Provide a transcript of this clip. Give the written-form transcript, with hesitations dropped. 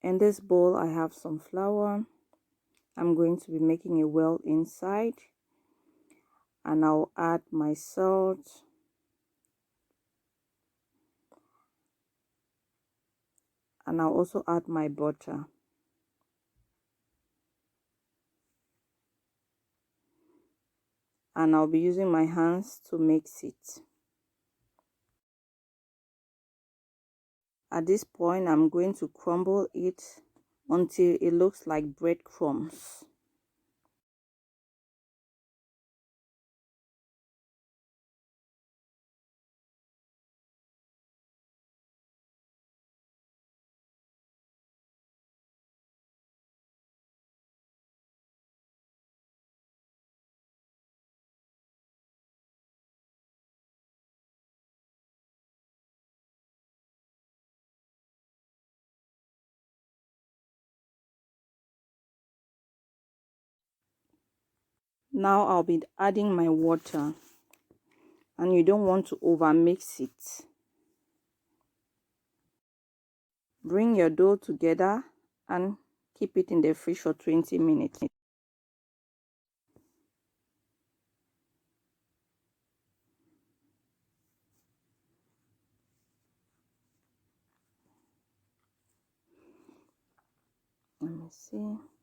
In this bowl I have some flour. I'm going to be making a well inside, and I'll add my salt, and I'll also add my butter. And I'll be using my hands to mix it. At this point, I'm going to crumble it until it looks like breadcrumbs. Now I'll be adding my water, and you don't want to over mix it. Bring your dough together and keep it in the fridge for 20 minutes. Let me see.